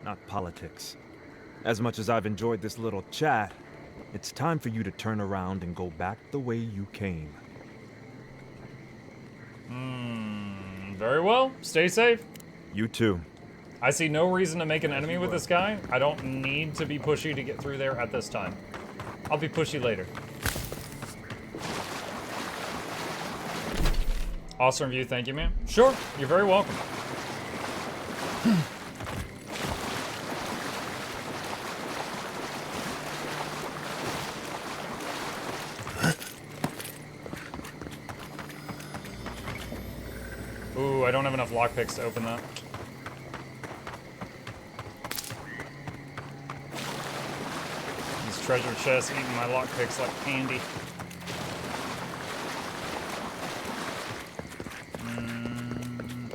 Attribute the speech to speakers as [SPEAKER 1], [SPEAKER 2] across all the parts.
[SPEAKER 1] not politics. As much as I've enjoyed this little chat, it's time for you to turn around and go back the way you came.
[SPEAKER 2] Very well. Stay safe.
[SPEAKER 1] You too.
[SPEAKER 2] I see no reason to make an enemy with this guy. I don't need to be pushy to get through there at this time. I'll be pushy later. Awesome view, thank you, man. Sure, you're very welcome. Ooh, I don't have enough lockpicks to open that. These treasure chests eating my lockpicks like candy.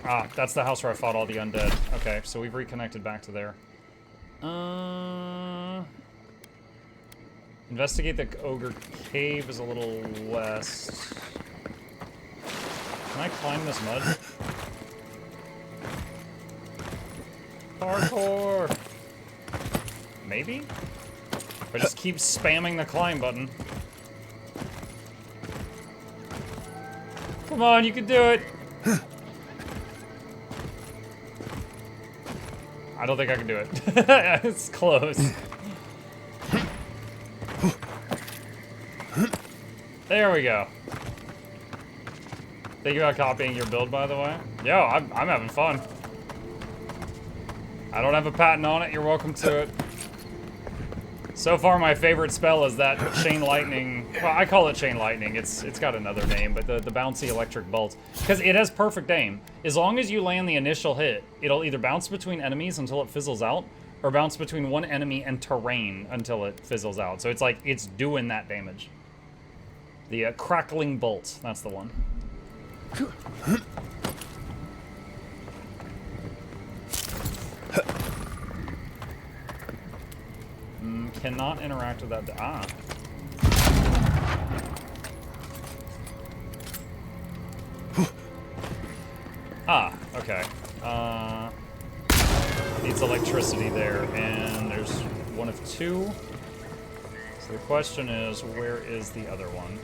[SPEAKER 2] Ah, that's the house where I fought all the undead. Okay, so we've reconnected back to there. Investigate the ogre cave is a little west. Can I climb this mud? Parkour! Maybe? If I just keep spamming the climb button. Come on, you can do it! I don't think I can do it. It's close. There we go. Thinking about copying your build, by the way? Yo, I'm having fun. I don't have a patent on it. You're welcome to it. So far, my favorite spell is that chain lightning. Well, I call it chain lightning. It's got another name, but the bouncy electric bolt. Because it has perfect aim. As long as you land the initial hit, it'll either bounce between enemies until it fizzles out, or bounce between one enemy and terrain until it fizzles out. So it's like, it's doing that damage. The crackling bolt, that's the one. Cannot interact with that. Okay. Needs electricity there, and there's one of two. So the question is, where is the other one?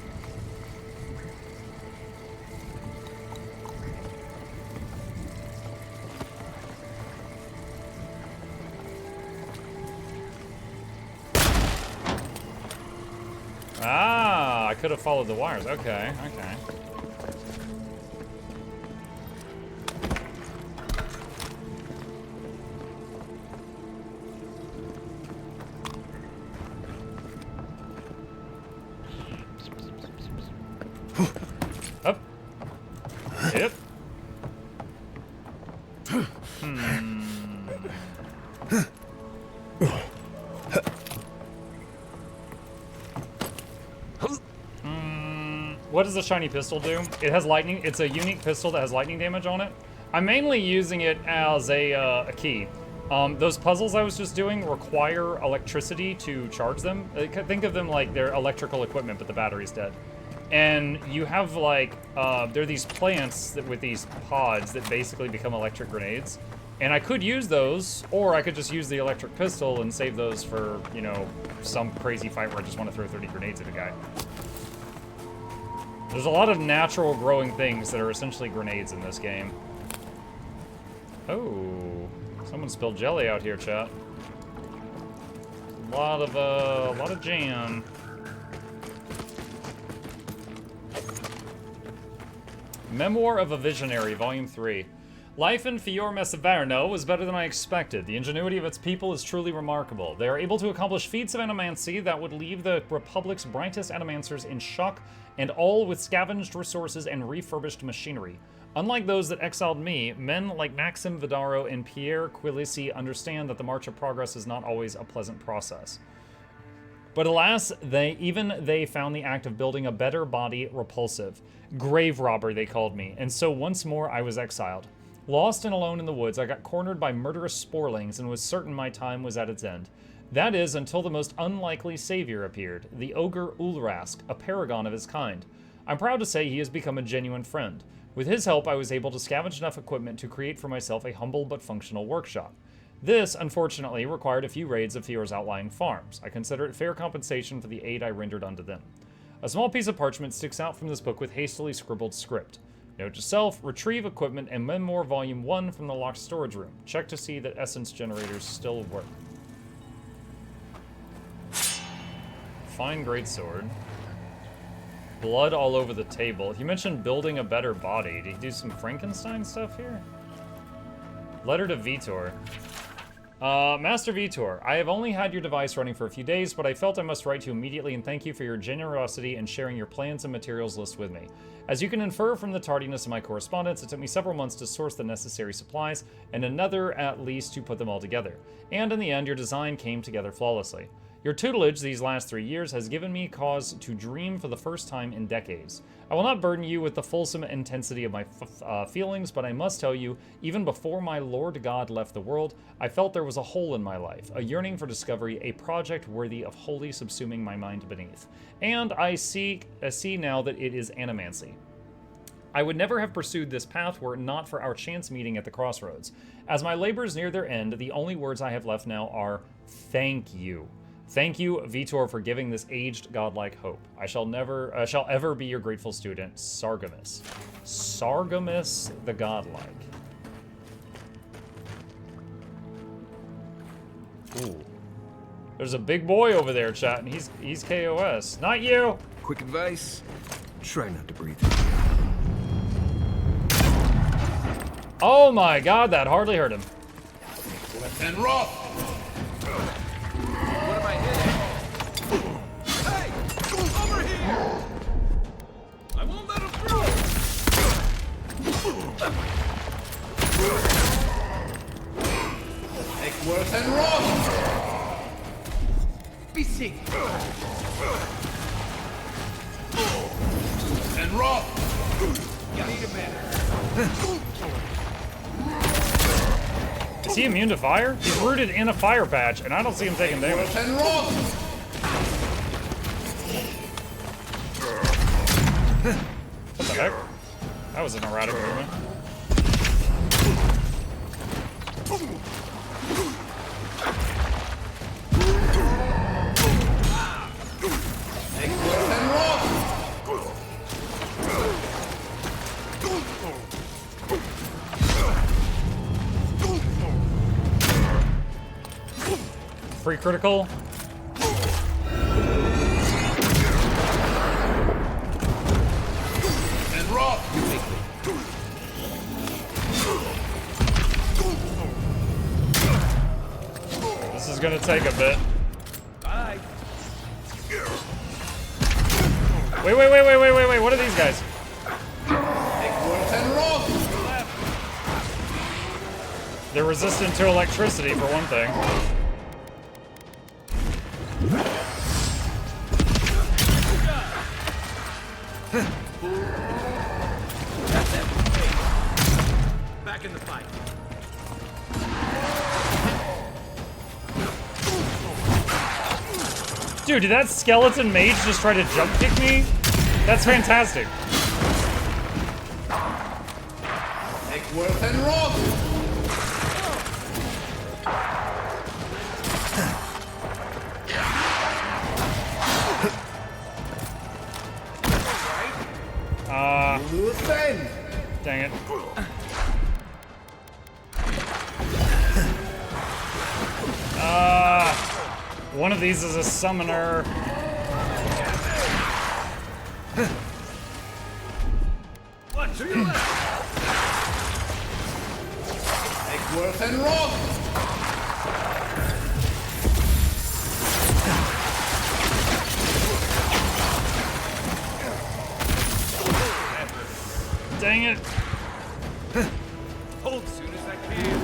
[SPEAKER 2] Ah, I could have followed the wires. Okay, okay. Up. Yep. What does the shiny pistol do? It has lightning. It's a unique pistol that has lightning damage on it. I'm mainly using it as a key. Those puzzles I was just doing require electricity to charge them. Think of them like they're electrical equipment, but the battery's dead. And you have like, there are these plants that with these pods that basically become electric grenades. And I could use those, or I could just use the electric pistol and save those for, you know, some crazy fight where I just want to throw 30 grenades at a guy. There's a lot of natural growing things that are essentially grenades in this game. Oh, someone spilled jelly out here, chat. A lot of jam. Memoir of a Visionary, Volume 3. Life in Fiorme Severno was better than I expected. The ingenuity of its people is truly remarkable. They are able to accomplish feats of animancy that would leave the Republic's brightest animancers in shock, and all with scavenged resources and refurbished machinery. Unlike those that exiled me, men like Maxim Vidaro and Pierre Quilisi understand that the march of progress is not always a pleasant process. But alas, they found the act of building a better body repulsive. Grave robber, they called me, and so once more I was exiled. Lost and alone in the woods, I got cornered by murderous sporelings and was certain my time was at its end. That is, until the most unlikely savior appeared, the ogre Ulrask, a paragon of his kind. I'm proud to say he has become a genuine friend. With his help, I was able to scavenge enough equipment to create for myself a humble but functional workshop. This, unfortunately, required a few raids of Fior's outlying farms. I consider it fair compensation for the aid I rendered unto them. A small piece of parchment sticks out from this book with hastily scribbled script. Note to self, retrieve equipment and Memoir Volume 1 from the locked storage room. Check to see that essence generators still work. Fine greatsword. Blood all over the table. He mentioned building a better body. Did he do some Frankenstein stuff here? Letter to Vitor. Master Vitor, I have only had your device running for a few days, but I felt I must write to you immediately and thank you for your generosity in sharing your plans and materials list with me. As you can infer from the tardiness of my correspondence, it took me several months to source the necessary supplies, and another at least to put them all together. And in the end, your design came together flawlessly. Your tutelage these last 3 years has given me cause to dream for the first time in decades. I will not burden you with the fulsome intensity of my feelings, but I must tell you, even before my Lord God left the world, I felt there was a hole in my life, a yearning for discovery, a project worthy of wholly subsuming my mind beneath. And I see now that it is animancy. I would never have pursued this path were it not for our chance meeting at the crossroads. As my labors near their end, the only words I have left now are, thank you. Thank you, Vitor, for giving this aged godlike hope. I shall ever be your grateful student, Sargamus. Sargamus the godlike. Ooh. There's a big boy over there, chat, and he's KOS. Not you!
[SPEAKER 3] Quick advice, try not to breathe.
[SPEAKER 2] Oh my god, that hardly hurt him.
[SPEAKER 4] And rough!
[SPEAKER 3] What am I hitting? Hey! Over here!
[SPEAKER 4] I won't let him through! Eckworth and rough!
[SPEAKER 3] Be sick!
[SPEAKER 4] And rough!
[SPEAKER 3] You need a minute.
[SPEAKER 2] Is he immune to fire? He's rooted in a fire patch, and I don't see him taking damage.
[SPEAKER 4] And rough!
[SPEAKER 2] What the heck? That was an erratic movement.
[SPEAKER 4] Eckworth and rough!
[SPEAKER 2] Free critical.
[SPEAKER 4] And rough!
[SPEAKER 2] This is gonna take a bit.
[SPEAKER 3] Bye.
[SPEAKER 2] Wait, what are these guys?
[SPEAKER 4] Eckworth and rough!
[SPEAKER 2] They're resistant to electricity, for one thing.
[SPEAKER 3] Back in the fight.
[SPEAKER 2] Dude, did that skeleton mage just try to jump kick me? That's fantastic.
[SPEAKER 4] Eckworth and rough! Defend!
[SPEAKER 2] Dang it. One of these is a summoner.
[SPEAKER 3] What? To your left.
[SPEAKER 4] Eckworth and rough!
[SPEAKER 2] Dang it.
[SPEAKER 3] Hold soon as I can.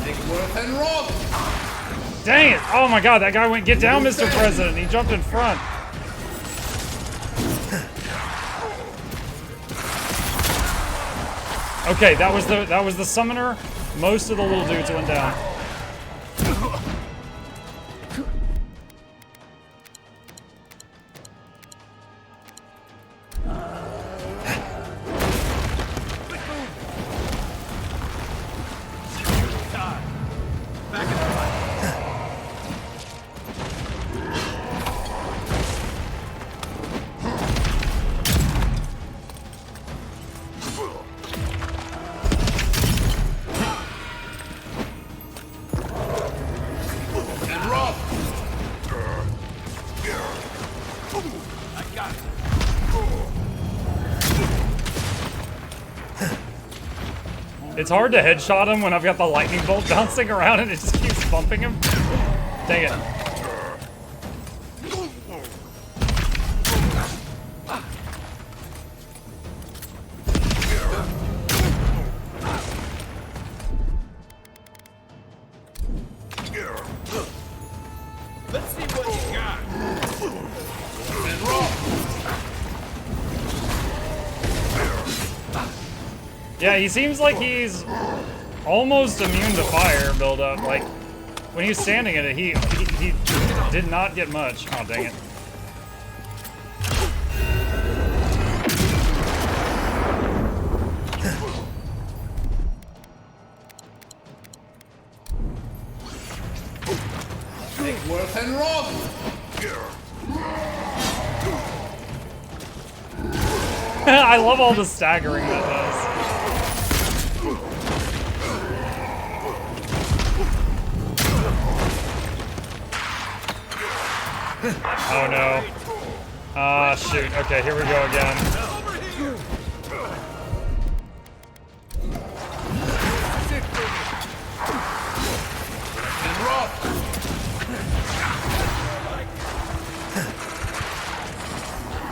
[SPEAKER 4] Eckworth and rough!
[SPEAKER 2] Dang it. Oh my god, that guy went, get down, Mr. President. He jumped in front. Okay, that was the summoner. Most of the little dudes went down. It's hard to headshot him when I've got the lightning bolt bouncing around and it just keeps bumping him. Dang it.
[SPEAKER 3] Let's see what you got.
[SPEAKER 4] And roll.
[SPEAKER 2] Yeah, he seems like he's almost immune to fire buildup. Like, when he was standing in it, he did not get much. Oh, dang it.
[SPEAKER 4] Take worth and rob.
[SPEAKER 2] I love all the staggering that does. Oh no. Ah, shoot. Okay, here we go again.
[SPEAKER 3] Over here.
[SPEAKER 4] And rob.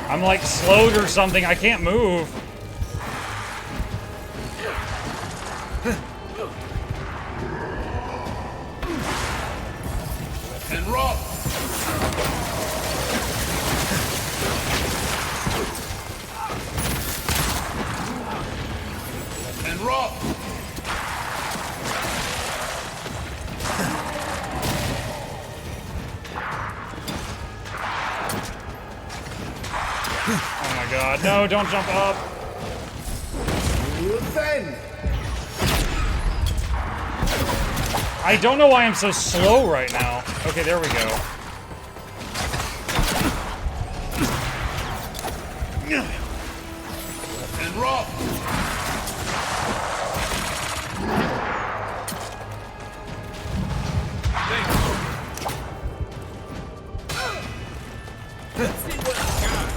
[SPEAKER 2] I'm like slowed or something. I can't move.
[SPEAKER 4] And rob. And rob.
[SPEAKER 2] Oh my god. No, don't jump up.
[SPEAKER 4] Then.
[SPEAKER 2] I don't know why I'm so slow right now. Okay, there we go.
[SPEAKER 4] And rob.
[SPEAKER 3] Let's see what you got.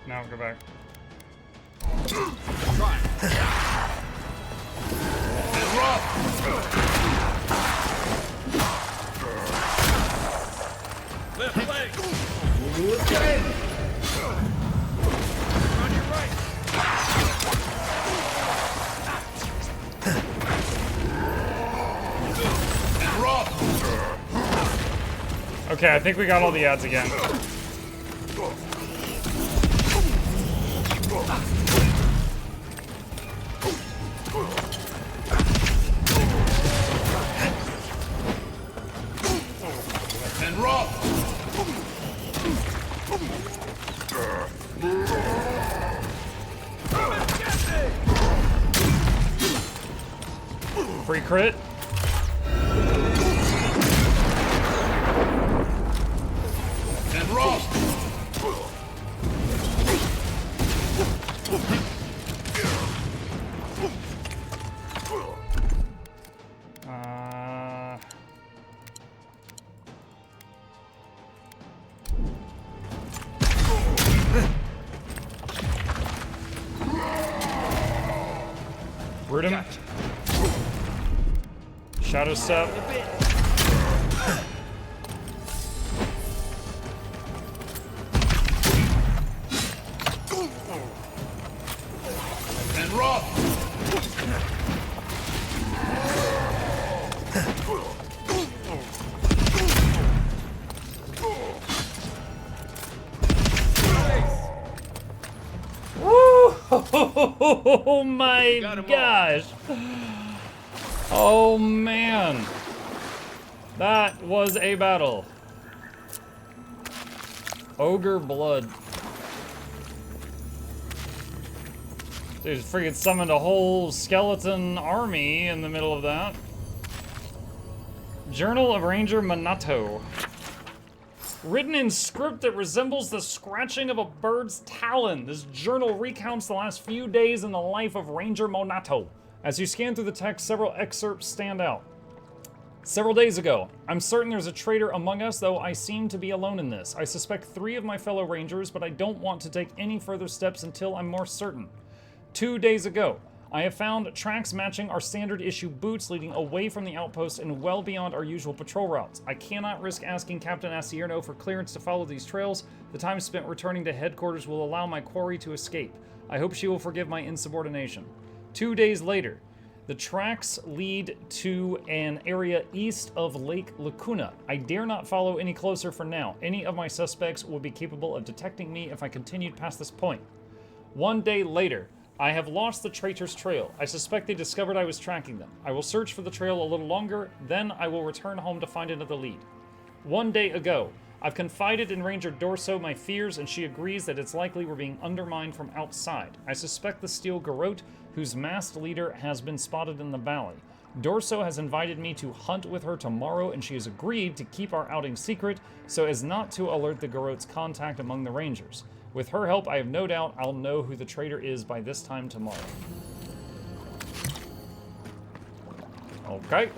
[SPEAKER 2] Now go back.
[SPEAKER 3] Try.
[SPEAKER 4] And rob.
[SPEAKER 3] Left leg.
[SPEAKER 4] Then.
[SPEAKER 3] On your right.
[SPEAKER 4] And rob.
[SPEAKER 2] Okay, I think we got all the ads again.
[SPEAKER 4] And rob.
[SPEAKER 2] Free crit.
[SPEAKER 4] And rob.
[SPEAKER 2] Uh, root him. Shadow step.
[SPEAKER 4] And rob.
[SPEAKER 2] Woo! Oh my
[SPEAKER 3] Got 'em all.
[SPEAKER 2] gosh. Oh man. That was a battle. Ogre blood. Dude, freaking summoned a whole skeleton army in the middle of that. Journal of Ranger Minato. Written in script that resembles the scratching of a bird's talon, this journal recounts the last few days in the life of Ranger Minato. As you scan through the text, several excerpts stand out. Several days ago. I'm certain there's a traitor among us, though I seem to be alone in this. I suspect 3 of my fellow rangers, but I don't want to take any further steps until I'm more certain. 2 days ago. I have found tracks matching our standard issue boots leading away from the outpost and well beyond our usual patrol routes. I cannot risk asking Captain Asierno for clearance to follow these trails. The time spent returning to headquarters will allow my quarry to escape. I hope she will forgive my insubordination. 2 days later. The tracks lead to an area east of Lake Lacuna. I dare not follow any closer for now. Any of my suspects would be capable of detecting me if I continued past this point. 1 day later. I have lost the traitor's trail. I suspect they discovered I was tracking them. I will search for the trail a little longer, then I will return home to find another lead. 1 day ago, I've confided in Ranger Dorso my fears, and she agrees that it's likely we're being undermined from outside. I suspect the Steel Garrote, whose masked leader has been spotted in the valley. Dorso has invited me to hunt with her tomorrow, and she has agreed to keep our outing secret so as not to alert the Garrote's contact among the Rangers. With her help, I have no doubt I'll know who the traitor is by this time tomorrow. Okay.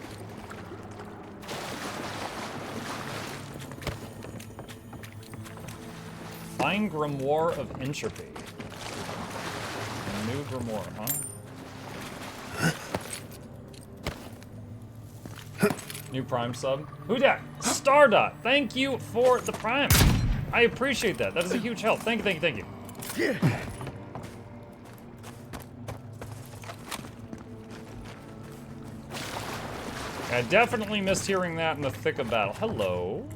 [SPEAKER 2] Find Grimoire of Entropy. A new Grimoire, huh? New Prime sub. Who dat? Stardot! Thank you for the Prime! I appreciate that. That is a huge help. Thank you, thank you, thank you. I definitely missed hearing that in the thick of battle. Hello.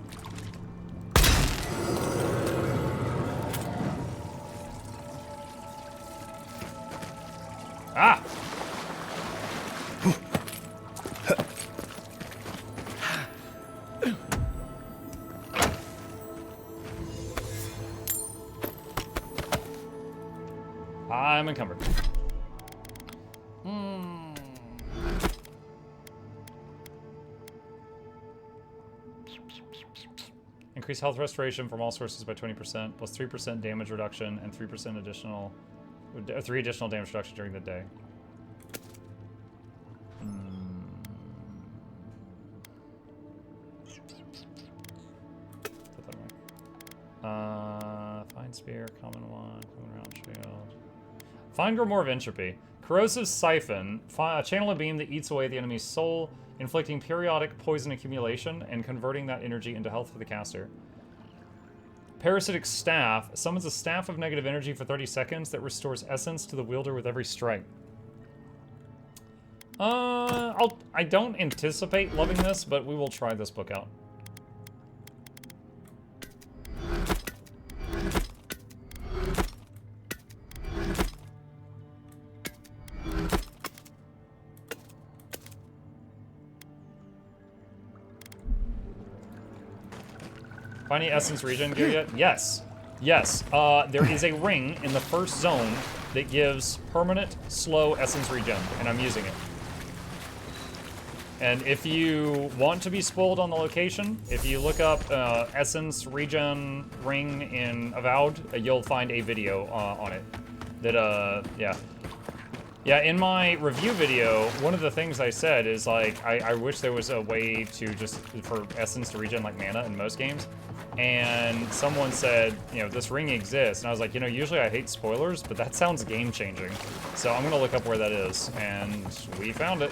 [SPEAKER 2] Ah! I'm encumbered. Increase health restoration from all sources by 20%, plus 3% damage reduction, and 3% additional, 3 additional damage reduction during the day. Put that away. Fine spear, common one, common round shield. Find Grimoire of Entropy. Corrosive Siphon. Channel a beam that eats away the enemy's soul, inflicting periodic poison accumulation and converting that energy into health for the caster. Parasitic Staff. Summons a staff of negative energy for 30 seconds that restores essence to the wielder with every strike. I don't anticipate loving this, but we will try this book out. Find any essence regen gear yet? Yes. Yes. There is a ring in the first zone that gives permanent slow essence regen, and I'm using it. And if you want to be spoiled on the location, if you look up essence regen ring in Avowed, you'll find a video on it. That, yeah. Yeah, in my review video, one of the things I said is, like, I wish there was a way to just, for essence to regen like mana in most games. And someone said, you know, this ring exists. And I was like, you know, usually I hate spoilers, but that sounds game-changing. So I'm gonna look up where that is, and we found it.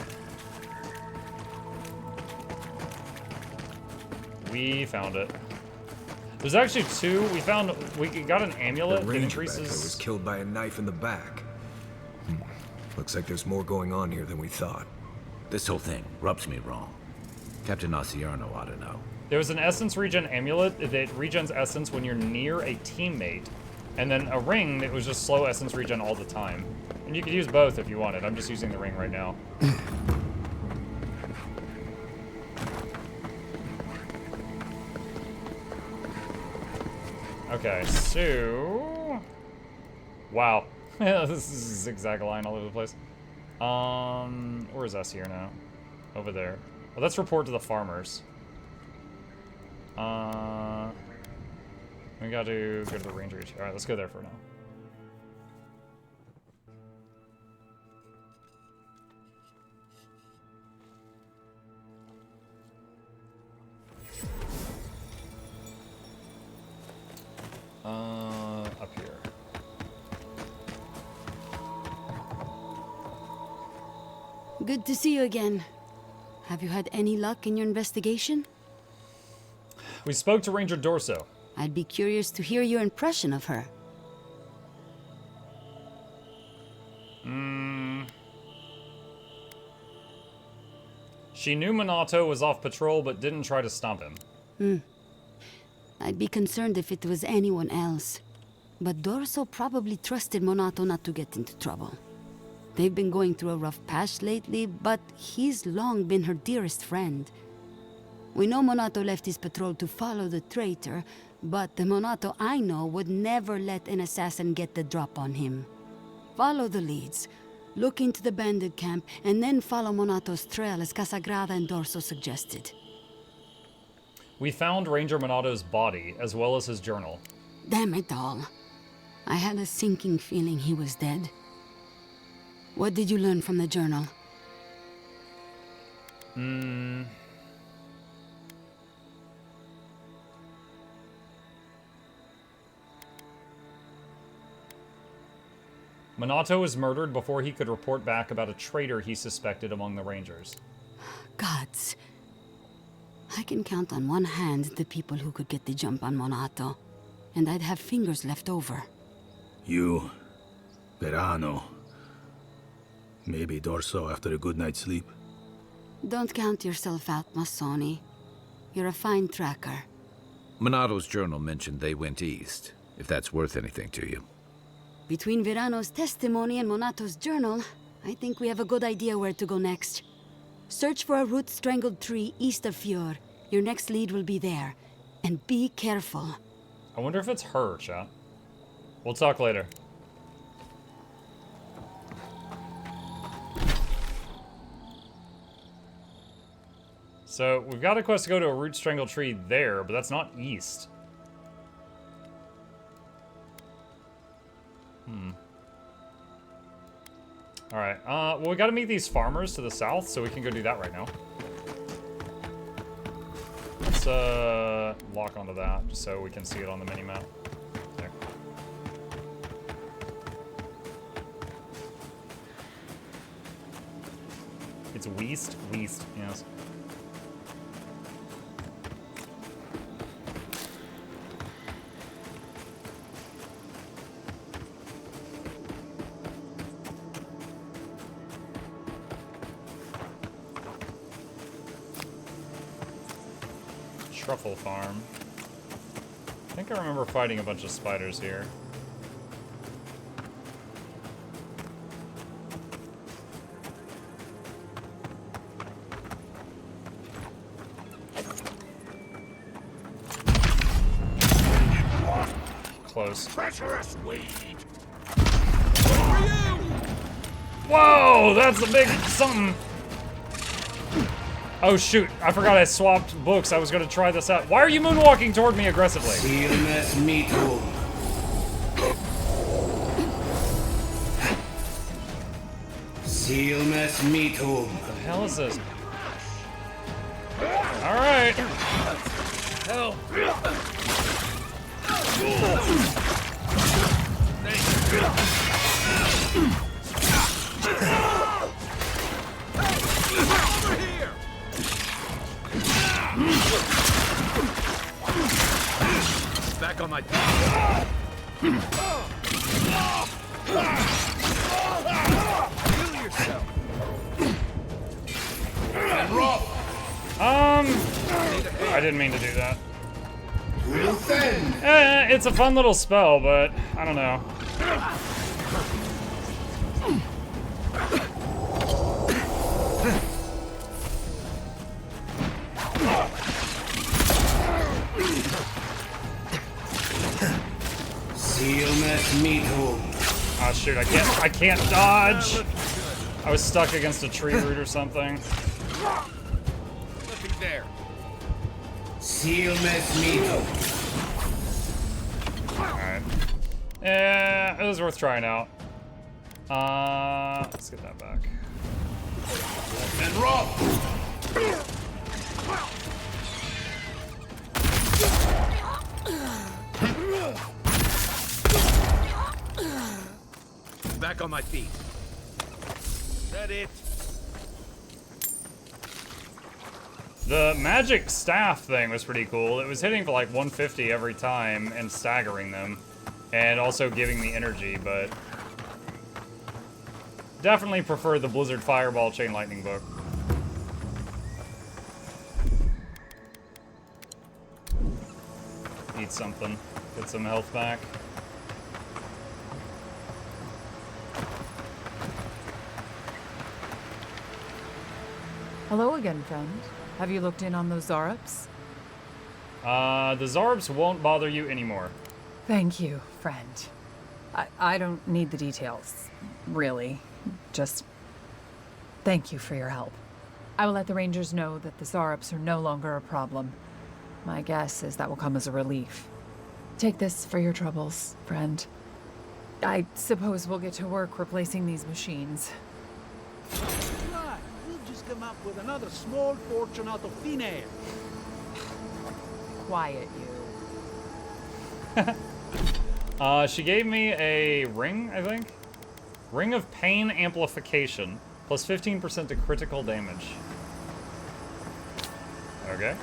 [SPEAKER 2] We found it. There's actually 2. We got an amulet that increases...
[SPEAKER 5] was killed by a knife in the back. Looks like there's more going on here than we thought.
[SPEAKER 6] This whole thing rubs me wrong. Captain Asierno ought to know.
[SPEAKER 2] There was an essence regen amulet that regens essence when you're near a teammate, and then a ring that was just slow essence regen all the time. And you could use both if you wanted. I'm just using the ring right now. Okay, so... Wow. This is a zigzag line all over the place. Where is us here now? Over there. Well, let's report to the farmers. We gotta go to the ranger. Alright, let's go there for now.
[SPEAKER 7] Good to see you again. Have you had any luck in your investigation?
[SPEAKER 2] We spoke to Ranger Dorso.
[SPEAKER 7] I'd be curious to hear your impression of her.
[SPEAKER 2] She knew Minato was off patrol, but didn't try to stop him.
[SPEAKER 7] I'd be concerned if it was anyone else. But Dorso probably trusted Minato not to get into trouble. They've been going through a rough patch lately, but he's long been her dearest friend. We know Minato left his patrol to follow the traitor, but the Minato I know would never let an assassin get the drop on him. Follow the leads. Look into the bandit camp, and then follow Monato's trail as Casagrada and Dorso suggested.
[SPEAKER 2] We found Ranger Minato's body, as well as his journal.
[SPEAKER 7] Damn it all. I had a sinking feeling he was dead. What did you learn from the journal?
[SPEAKER 2] Minato was murdered before he could report back about a traitor he suspected among the Rangers.
[SPEAKER 7] Gods. I can count on one hand the people who could get the jump on Minato, and I'd have fingers left over.
[SPEAKER 8] You, Verano, maybe Dorso after a good night's sleep.
[SPEAKER 7] Don't count yourself out, Masoni. You're a fine tracker.
[SPEAKER 6] Minato's journal mentioned they went east, if that's worth anything to you.
[SPEAKER 7] Between Verano's testimony and Monato's journal, I think we have a good idea where to go next. Search for a root-strangled tree east of Fjord. Your next lead will be there. And be careful.
[SPEAKER 2] I wonder if it's her, chat. We'll talk later. So, we've got a quest to go to a root-strangled tree there, but that's not east. Alright, well, we gotta meet these farmers to the south, so we can go do that right now. Let's, lock onto that, just so we can see it on the mini-map. There. It's Weast? Weast, yes. Truffle farm. I think I remember fighting a bunch of spiders here. Close.
[SPEAKER 4] Treacherous weed.
[SPEAKER 2] Whoa, that's a big something. Oh shoot, I forgot I swapped books. I was gonna try this out. Why are you moonwalking toward me aggressively?
[SPEAKER 4] Silmes mitum. Silmes mitum.
[SPEAKER 2] What the hell is this? Alright. Hell.
[SPEAKER 3] Over here!
[SPEAKER 5] Back on my feet.
[SPEAKER 3] Heal yourself.
[SPEAKER 4] And rough.
[SPEAKER 2] I didn't mean to do that.
[SPEAKER 4] We'll send.
[SPEAKER 2] It's a fun little spell, but I don't know.
[SPEAKER 4] Silmes mitum.
[SPEAKER 2] Oh shoot, I can't dodge. I was stuck against a tree root or something.
[SPEAKER 3] Nothing there.
[SPEAKER 4] Silmes mitum.
[SPEAKER 2] Alright. Yeah, it was worth trying out. Let's get that back.
[SPEAKER 4] And rough.
[SPEAKER 5] Back on my feet.
[SPEAKER 3] Is that it?
[SPEAKER 2] The magic staff thing was pretty cool. It was hitting for like 150 every time and staggering them. And also giving me energy, but... definitely prefer the Blizzard Fireball Chain Lightning book. Eat something. Get some health back.
[SPEAKER 9] Hello again, friend. Have you looked in on those Zarups?
[SPEAKER 2] The Zarups won't bother you anymore.
[SPEAKER 9] Thank you, friend. I don't need the details, really. Just thank you for your help. I will let the Rangers know that the Zarups are no longer a problem. My guess is that will come as a relief. Take this for your troubles, friend. I suppose we'll get to work replacing these machines.
[SPEAKER 3] Right, we'll just come up with another small fortune out of thin air.
[SPEAKER 9] Quiet, you.
[SPEAKER 2] She gave me a ring, I think? Ring of Pain Amplification, plus 15% to critical damage. Okay.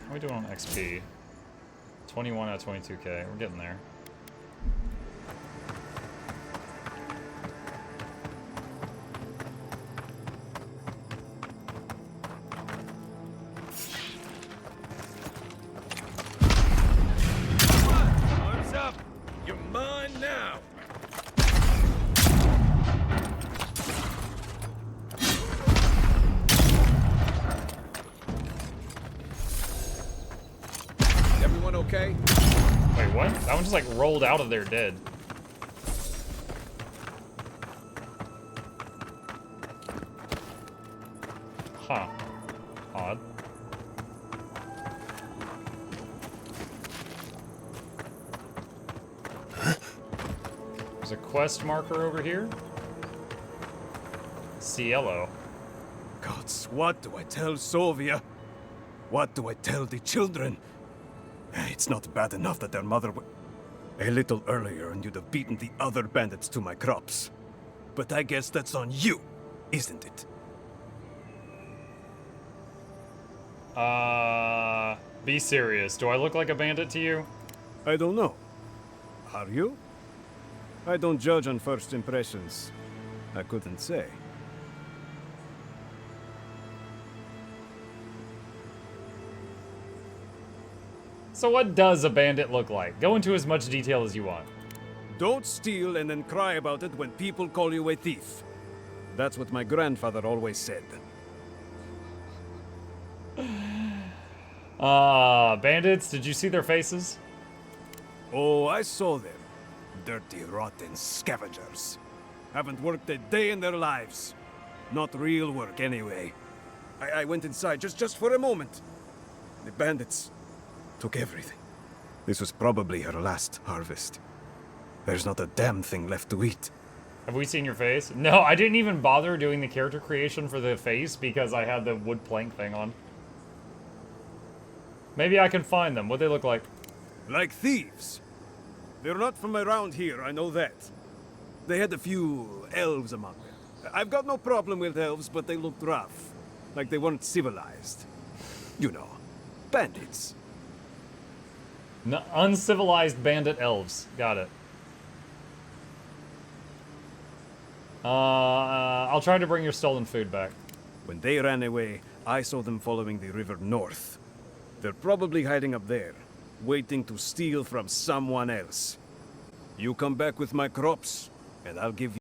[SPEAKER 2] How are we doing on XP? 21 out of 22k. We're getting there.
[SPEAKER 3] Arms up! You're mine now! Everyone okay?
[SPEAKER 2] Wait, what? That one just like rolled out of there dead. Huh. Odd. There's a quest marker over here. Cielo.
[SPEAKER 8] Gods, what do I tell Sovia? What do I tell the children? It's not bad enough that their mother a little earlier and you'd have beaten the other bandits to my crops. But I guess that's on you, isn't it?
[SPEAKER 2] Be serious. Do I look like a bandit to you?
[SPEAKER 8] I don't know. Are you? I don't judge on first impressions. I couldn't say.
[SPEAKER 2] So what does a bandit look like? Go into as much detail as you want.
[SPEAKER 8] Don't steal and then cry about it when people call you a thief. That's what my grandfather always said.
[SPEAKER 2] Bandits, did you see their faces?
[SPEAKER 8] Oh, I saw them. Dirty, rotten scavengers. Haven't worked a day in their lives. Not real work, anyway. I went inside just for a moment. The bandits took everything. This was probably her last harvest. There's not a damn thing left to eat.
[SPEAKER 2] Have we seen your face? No, I didn't even bother doing the character creation for the face because I had the wood plank thing on. Maybe I can find them. What they look like?
[SPEAKER 8] Like thieves. They're not from around here, I know that. They had a few elves among them. I've got no problem with elves, but they looked rough. Like they weren't civilized. You know, bandits.
[SPEAKER 2] Uncivilized bandit elves. Got it. I'll try to bring your stolen food back.
[SPEAKER 8] When they ran away, I saw them following the river north. They're probably hiding up there, waiting to steal from someone else. You come back with my crops, and I'll give you